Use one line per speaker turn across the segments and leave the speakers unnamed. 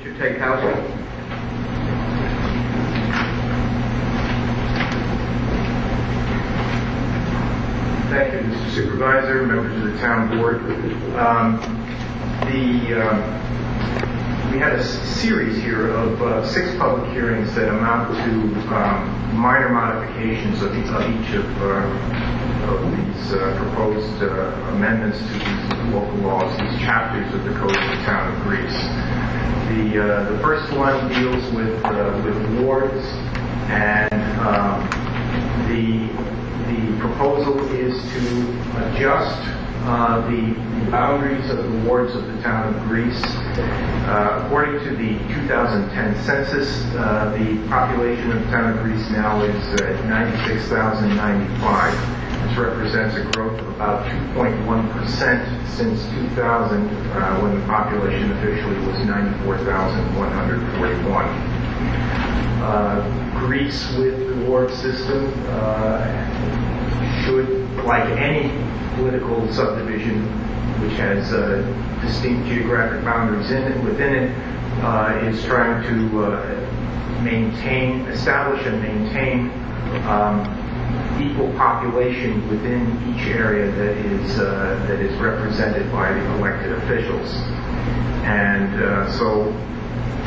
Mr. Takehouse.
Thank you, Mr. Supervisor, members of the town board. We had a series here of 6 public hearings that amount to minor modifications of each of these proposed amendments to these local laws, these chapters of the Code of the Town of Greece. The first one deals with wards, and the proposal is to adjust the boundaries of the wards of the town of Greece. According to the 2010 census, the population of the town of Greece now is at 96,095. This represents a growth of about 2.1% since 2000, when the population officially was 94,141. Greece with the ward system should, like any political subdivision which has distinct geographic boundaries within it, is trying to establish and maintain equal population within each area that is represented by the elected officials. And so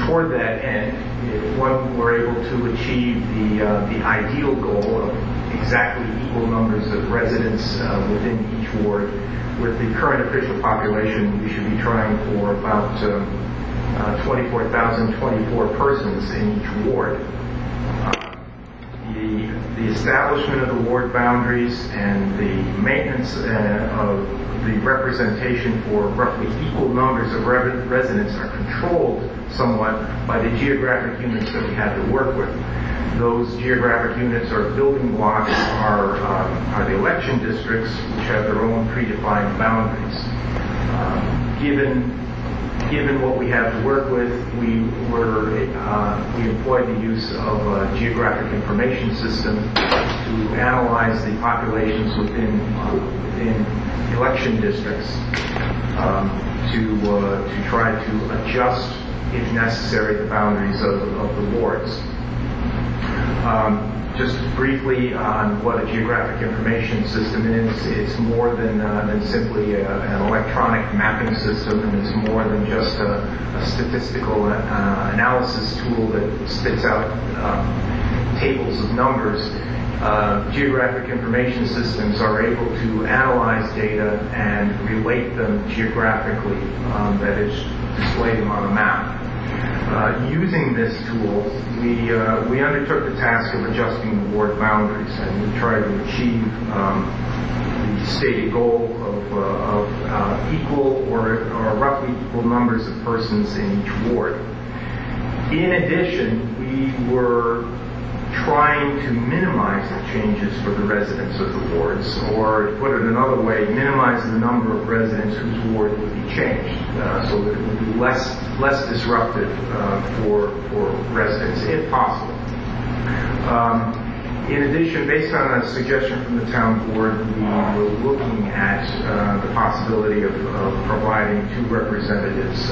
toward that end, if one were able to achieve the ideal goal of exactly equal numbers of residents within each ward, with the current official population, we should be trying for about 24,024 persons in each ward. The establishment of the ward boundaries and the maintenance of the representation for roughly equal numbers of residents are controlled somewhat by the geographic units that we have to work with. Those geographic units or building blocks are the election districts, which have their own predefined boundaries. Given what we have to work with, we employed the use of a geographic information system to analyze the populations within election districts to try to adjust, if necessary, the boundaries of the wards. Just briefly on what a geographic information system is, it's more than simply an electronic mapping system, and it's more than just a statistical analysis tool that spits out tables of numbers. Geographic information systems are able to analyze data and relate them geographically, that is, display them on a map. Using this tool, we undertook the task of adjusting the ward boundaries, and we tried to achieve the stated goal of equal or roughly equal numbers of persons in each ward. In addition, we were trying to minimize the changes for the residents of the wards, or to put it another way, minimize the number of residents whose ward would be changed, so that it would be less disruptive for residents, if possible. In addition, based on a suggestion from the town board, we were looking at the possibility of providing 2 representatives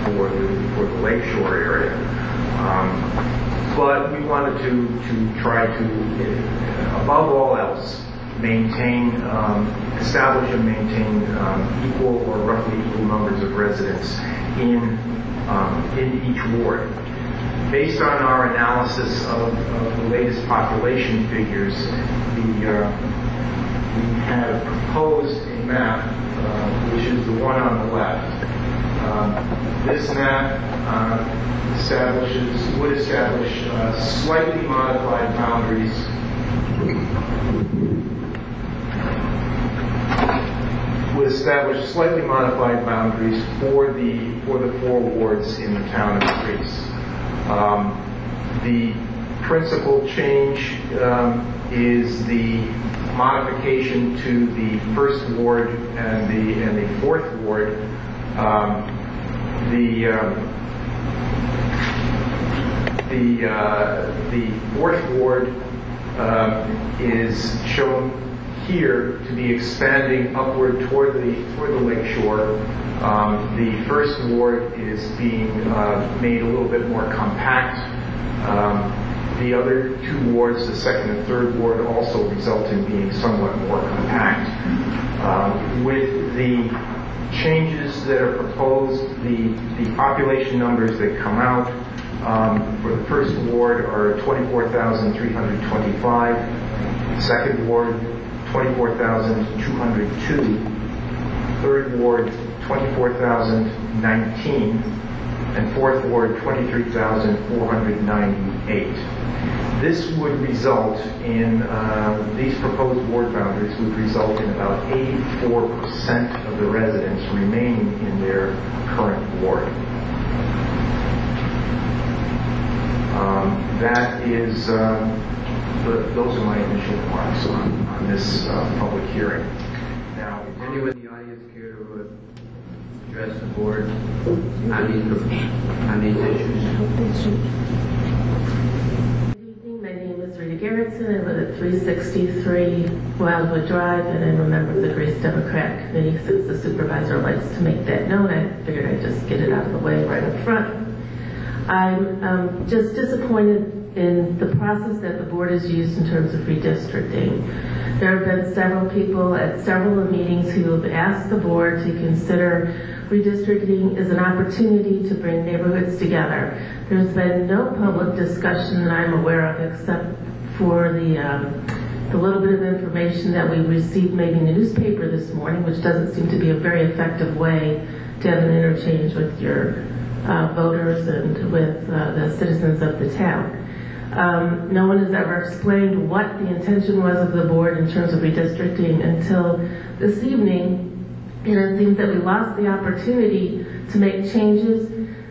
for the lakeshore area. But we wanted to try to, above all else, establish and maintain equal or roughly equal numbers of residents in each ward. Based on our analysis of the latest population figures, we have proposed a map, which is the one on the left. This map would establish slightly modified boundaries for the 4 wards in the town of Greece. The principal change is the modification to the 1st ward and the 4th ward. The 4th ward is shown here to be expanding upward toward the lake shore. The first ward is being made a little bit more compact. The other two wards, the second and third ward, also result in being somewhat more compact. With the changes that are proposed, the population numbers that come out for the first ward are 24,325, second ward 24,202, third ward 24,019, and fourth ward 23,498. This would result in, these proposed ward boundaries would result in about 84% of the residents remaining in their current ward. That is, those are my initial remarks on this public hearing. Now,
anyone in the audience care to address the board on these issues?
My name is Rita Gerritsen. I live at 363 Wildwood Drive, and I'm a member of the Grace Democrat Committee. Since the supervisor likes to make that known, I figured I'd just get it out of the way right up front. I'm just disappointed in the process that the board has used in terms of redistricting. There have been several people at several meetings who have asked the board to consider redistricting as an opportunity to bring neighborhoods together. There's been no public discussion that I'm aware of except for the little bit of information that we received maybe in the newspaper this morning, which doesn't seem to be a very effective way to have an interchange with your voters and with the citizens of the town. No one has ever explained what the intention was of the board in terms of redistricting until this evening. And it seems that we lost the opportunity to make changes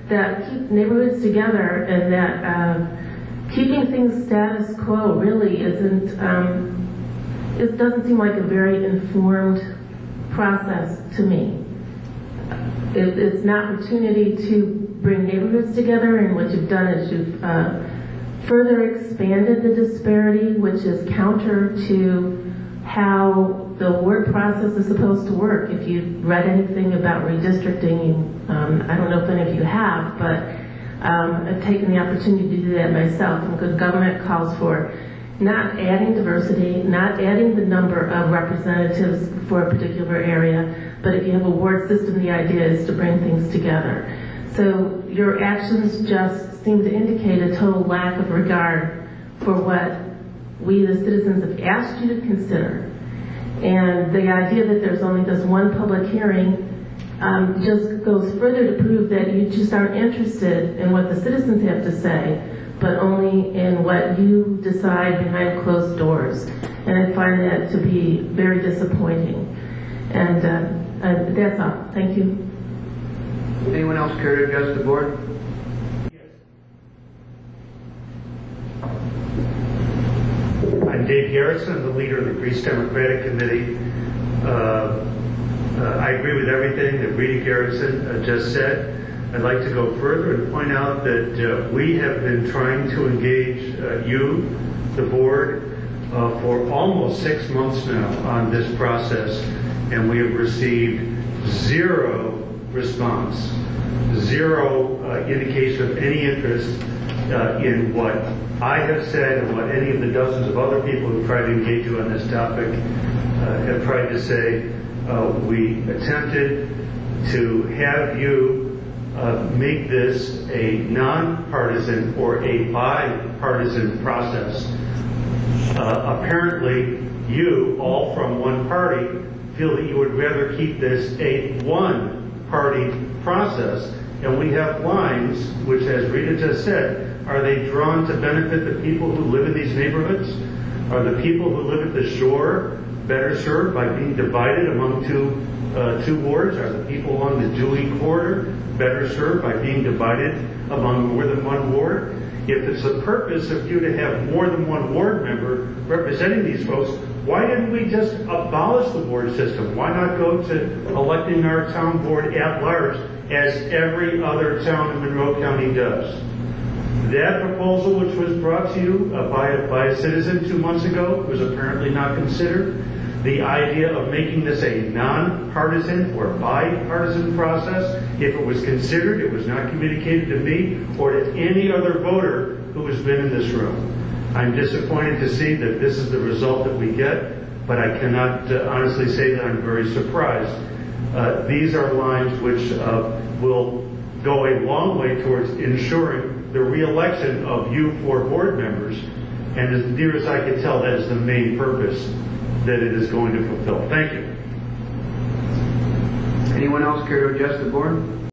that keep neighborhoods together, and that keeping things status quo really isn't, it doesn't seem like a very informed process to me. It's an opportunity to bring neighborhoods together, and what you've done is you've further expanded the disparity, which is counter to how the ward process is supposed to work. If you've read anything about redistricting, I don't know if any of you have, but I've taken the opportunity to do that myself. And good government calls for not adding diversity, not adding the number of representatives for a particular area, but if you have a ward system, the idea is to bring things together. So your actions just seem to indicate a total lack of regard for what we, the citizens, have asked you to consider. And the idea that there's only this one public hearing just goes further to prove that you just aren't interested in what the citizens have to say, but only in what you decide behind closed doors. And I find that to be very disappointing. And that's all. Thank you.
Anyone else care to address the board?
I'm Dave Garrison. I'm the leader of the Greece Democratic Committee. I agree with everything that Rita Garrison just said. I'd like to go further and point out that we have been trying to engage you, the board, for almost 6 months now on this process, and we have received zero response, zero indication of any interest in what I have said and what any of the dozens of other people who tried to engage you on this topic have tried to say. We attempted to have you make this a non-partisan or a bipartisan process. Apparently, you, all from one party, feel that you would rather keep this a one-party process. And we have lines, which, as Rita just said, are they drawn to benefit the people who live in these neighborhoods? Are the people who live at the shore better served by being divided among two wards? Are the people along the Dewey corridor better served by being divided among more than one ward? If it's the purpose of you to have more than one ward member representing these folks, why didn't we just abolish the ward system? Why not go to electing our town board at large as every other town in Monroe County does? That proposal, which was brought to you by a citizen 2 months ago, was apparently not considered. the idea of making this a non-partisan or bipartisan process. If it was considered, it was not communicated to me or to any other voter who has been in this room. I'm disappointed to see that this is the result that we get, but I cannot honestly say that I'm very surprised. These are lines which will go a long way towards ensuring the re-election of you 4 board members, and as near as I can tell, that is the main purpose that it is going to fulfill. Thank you.
Anyone else care to address the board?